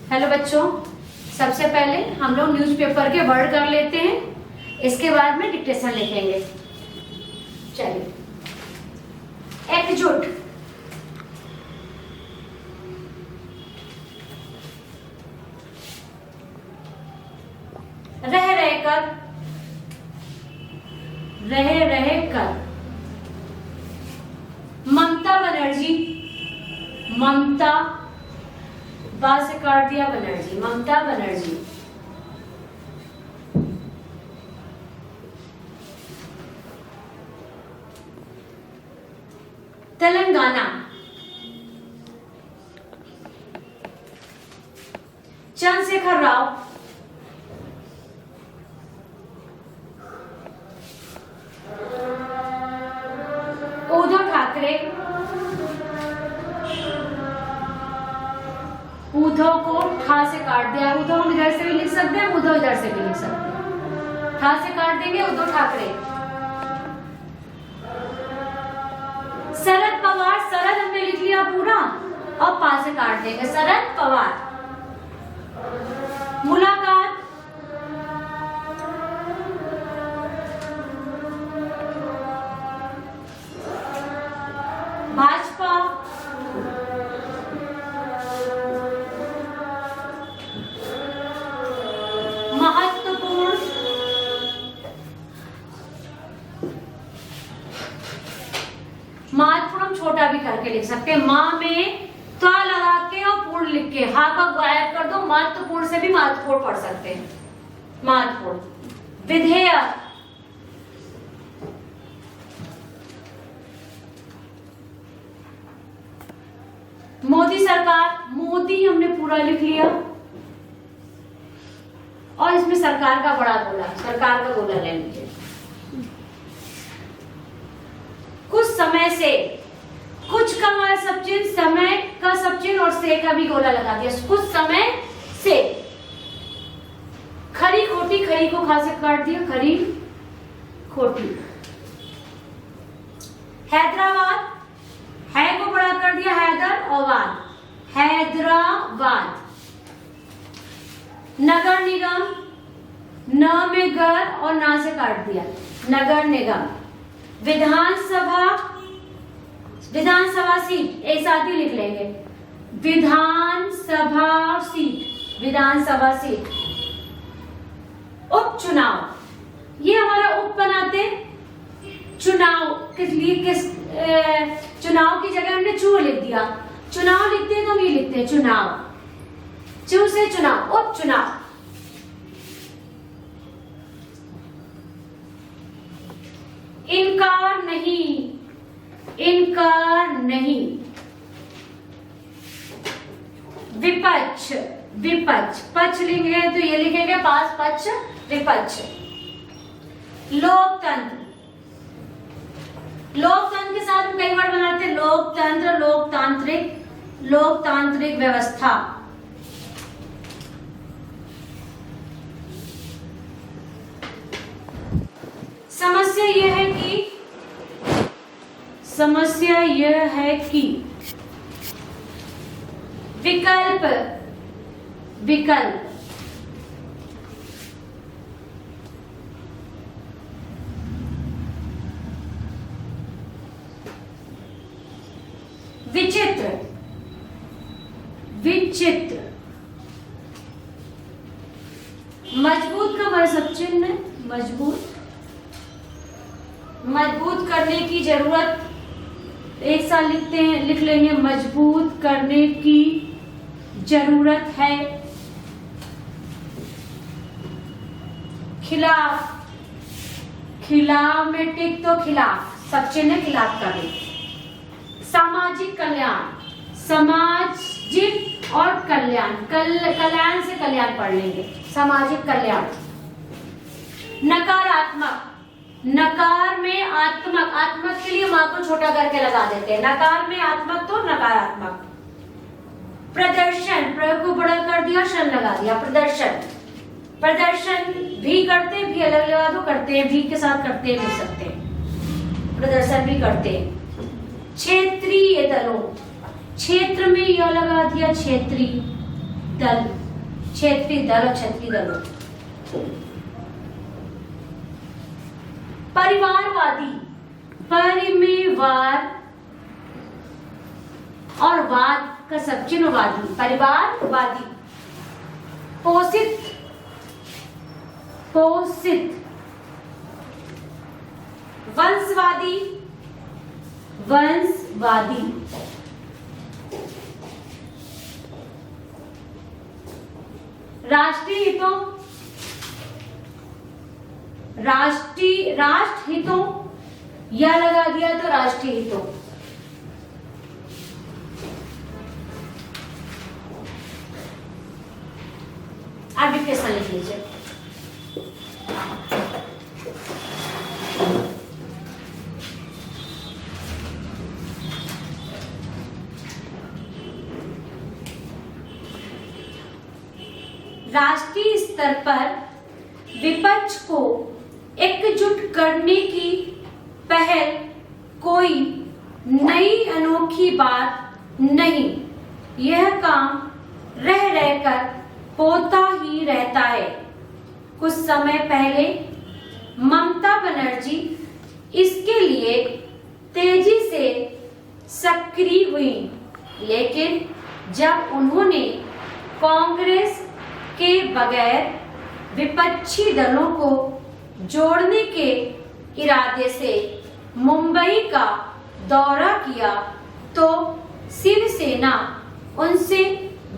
Hello बच्चों, सबसे पहले हम लोग न्यूज़पेपर के वर्ड कर लेते हैं, इसके बाद में डिक्टेशन लिखेंगे। चलिए, एकजुट, रह रहकर, रह रहकर, ममता बनर्जी, ममता बा से काट दिया बनर्जी, ममता बनर्जी। तेलंगाना, चंद्रशेखर राव, उद्धव ठाकरे, उद्धव को ठा से काट दिया। उद्धव हम इधर से भी लिख सकते हैं, उद्धव इधर से भी लिख सकते हैं। ठा से काट देंगे उद्धव ठाकरे। शरद पवार, शरद हमने लिख लिया पूरा और पा से काट देंगे, शरद पवार। मुलाकात, भाजपा, महत्वपूर्ण, महत्वपूर्ण हम छोटा भी करके लिख सकते हैं। माँ में त्वा लगा के और पूर्ण लिख के हा का गायब कर दो, महत्वपूर्ण से भी महत्वपूर्ण पढ़ सकते हैं। महत्वपूर्ण, विधेयक, मोदी सरकार, मोदी हमने पूरा लिख लिया और इसमें सरकार का बड़ा बोला, सरकार का बोला ले लीजिए। कुछ समय से, कुछ का हमारा सब चिन्ह, समय का सब चिन्ह और से का भी गोला लगा दिया। कुछ समय से, खरी खोटी, खरी को खा से काट दिया, खरी खोटी। हैदराबाद, है को बड़ा कर दिया, हैदर और वाद, हैदराबाद। नगर निगम, न में गर और ना से काट दिया, नगर निगम। विधानसभा, विधानसभा सीट एक साथ ही लिख लेंगे, विधानसभा सीट, विधानसभा सीट। उपचुनाव, ये हमारा उप बनाते, चुनाव किस लिए, किस चुनाव की जगह हमने चू लिख दिया। चुनाव लिखते हैं तो हम ये लिखते हैं चुनाव, चू से चुनाव, उपचुनाव। इनकार नहीं, इनकार नहीं। विपक्ष, विपक्ष, पक्ष लिखेंगे तो ये लिखेंगे पास, पक्ष, विपक्ष। लोकतंत्र, लोकतंत्र के साथ हम कई वर्ड बनाते हैं, लोकतंत्र, लोकतांत्रिक, लोकतांत्रिक व्यवस्था। समस्या यह है कि, समस्या यह है कि, विकल्प, विकल्प। विचित्र, विचित्र। मजबूत का हमारा सब चिन्ह है, मजबूत, मजबूत करने की जरूरत, एक साथ लिखते हैं, लिख लेंगे, मजबूत करने की जरूरत है। खिलाफ, खिलाफ में टिक तो खिलाफ, सब चिन्ह खिलाफ का भी। सामाजिक कल्याण, सामाजिक और कल्याण, कल्याण से कल्याण पढ़ लेंगे, सामाजिक कल्याण। नकारात्मक, नकार में आत्मक, आत्मक के लिए माँ को छोटा करके लगा देते हैं, नकार में आत्मक तो नकारात्मक। प्रदर्शन, प्रयोग को बड़ा कर दिया, शन लगा दिया, प्रदर्शन। प्रदर्शन भी करते, भी अलग लगा दो, करते हैं, भी के साथ करते हैं, मिल सकते हैं, प्रदर्शन भी करते हैं। क्षेत्रीय दलों, क्षेत्र में यह लगा दिया, क्षेत्रीय। दल, क्षेत्रीय दल और क्षत्रिय दलों। परिवारवादी, परिमेवार और वाद का सबचिन्हवादी, परिवारवादी। पोषित, पोषित। वंशवादी, वंशवादी। राष्ट्रीय हितों, राष्ट्र हितों, यह लगा दिया तो राष्ट्रीय हितों। आप डिप्रेशन लिख लीजिए। राष्ट्रीय स्तर पर विपक्ष को एकजुट करने की पहल कोई नई अनोखी बात नहीं। यह काम रह रहकर होता ही रहता है। कुछ समय पहले ममता बनर्जी इसके लिए तेजी से सक्रिय हुई, लेकिन जब उन्होंने कांग्रेस के बगैर विपक्षी दलों को जोड़ने के इरादे से मुंबई का दौरा किया तो शिवसेना उनसे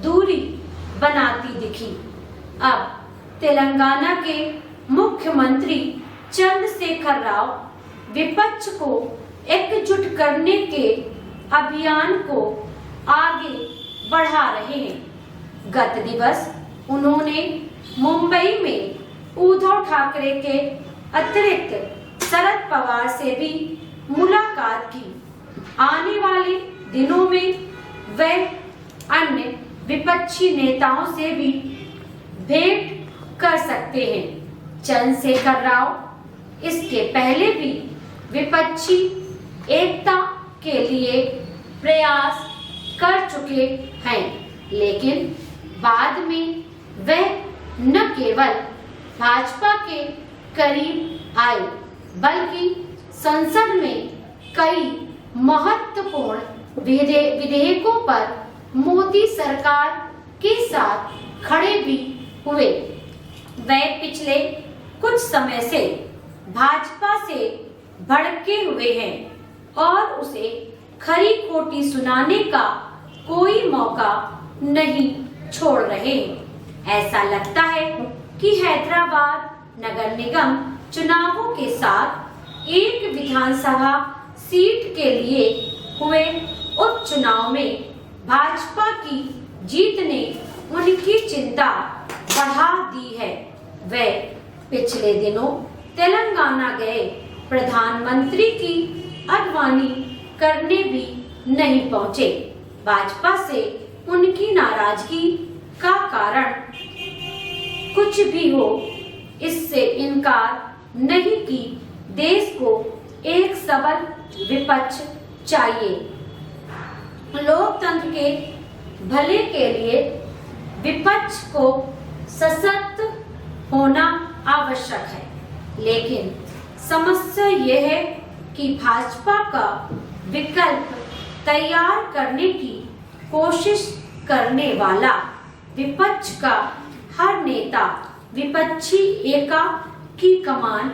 दूरी बनाती दिखी। अब तेलंगाना के मुख्यमंत्री चंद्रशेखर राव विपक्ष को एकजुट करने के अभियान को आगे बढ़ा रहे हैं। गत दिवस उन्होंने मुंबई में उद्धव ठाकरे के अतिरिक्त शरद पवार से भी मुलाकात की। आने वाले दिनों में वे अन्य विपक्षी नेताओं से भी भेंट कर सकते हैं। चंद्रशेखर राव इसके पहले भी विपक्षी एकता के लिए प्रयास कर चुके हैं, लेकिन बाद में वे न केवल भाजपा के करीब आए, बल्कि संसद में कई महत्वपूर्ण विधेयकों पर मोदी सरकार के साथ खड़े भी हुए। वे पिछले कुछ समय से भाजपा से भड़के हुए हैं और उसे खरी खोटी सुनाने का कोई मौका नहीं छोड़ रहे। ऐसा लगता है कि हैदराबाद नगर निगम चुनावों के साथ एक विधानसभा सीट के लिए हुए उपचुनाव में भाजपा की जीत ने उनकी चिंता बढ़ा दी है। वे पिछले दिनों तेलंगाना गए, प्रधानमंत्री की अगवानी करने भी नहीं पहुंचे। भाजपा से उनकी नाराजगी का कारण कुछ भी हो, इससे इनकार नहीं कि देश को एक सबल विपक्ष चाहिए। लोकतंत्र के भले के लिए विपक्ष को सशक्त होना आवश्यक है, लेकिन समस्या यह है कि भाजपा का विकल्प तैयार करने की कोशिश करने वाला विपक्ष का हर नेता विपक्षी एका की कमान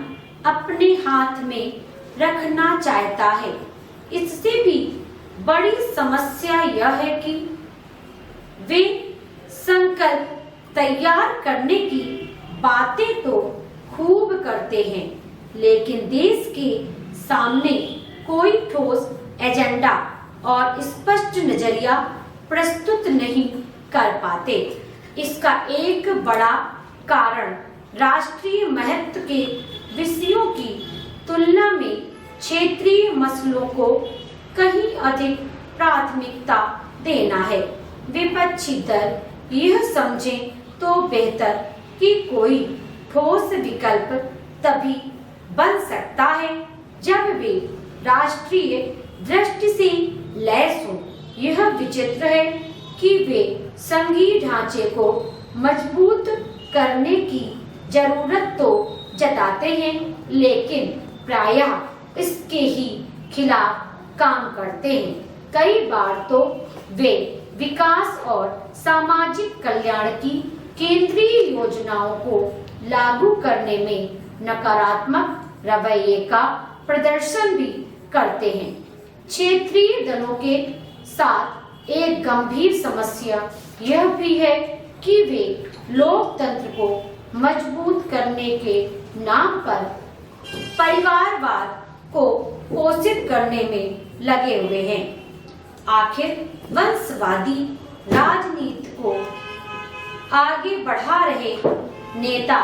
अपने हाथ में रखना चाहता है। इससे भी बड़ी समस्या यह है कि वे संकल्प तैयार करने की बातें तो खूब करते हैं, लेकिन देश के सामने कोई ठोस एजेंडा और स्पष्ट नजरिया प्रस्तुत नहीं कर पाते। इसका एक बड़ा कारण राष्ट्रीय महत्व के विषयों की तुलना में क्षेत्रीय मसलों को कहीं अधिक प्राथमिकता देना है। विपक्षी दल यह समझें तो बेहतर कि कोई ठोस विकल्प तभी बन सकता है जब वे राष्ट्रीय दृष्टि से लैस हो। यह विचित्र है कि वे संघीय ढांचे को मजबूत करने की जरूरत तो जताते हैं, लेकिन प्रायः इसके ही खिलाफ काम करते हैं। कई बार तो वे विकास और सामाजिक कल्याण की केंद्रीय योजनाओं को लागू करने में नकारात्मक रवैये का प्रदर्शन भी करते हैं। क्षेत्रीय दलों के साथ एक गंभीर समस्या यह भी है कि वे लोकतंत्र को मजबूत करने के नाम पर परिवारवाद को पोषित करने में लगे हुए हैं। आखिर वंशवादी राजनीति को आगे बढ़ा रहे नेता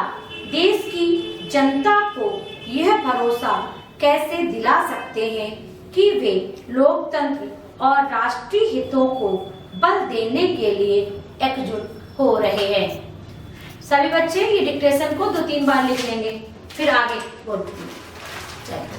देश की जनता को यह भरोसा कैसे दिला सकते हैं कि वे लोकतंत्र और राष्ट्रीय हितों को बल देने के लिए एकजुट हो रहे हैं। सभी बच्चे ये डिक्टेशन को 2-3 बार लिख लेंगे, फिर आगे बोलते हैं।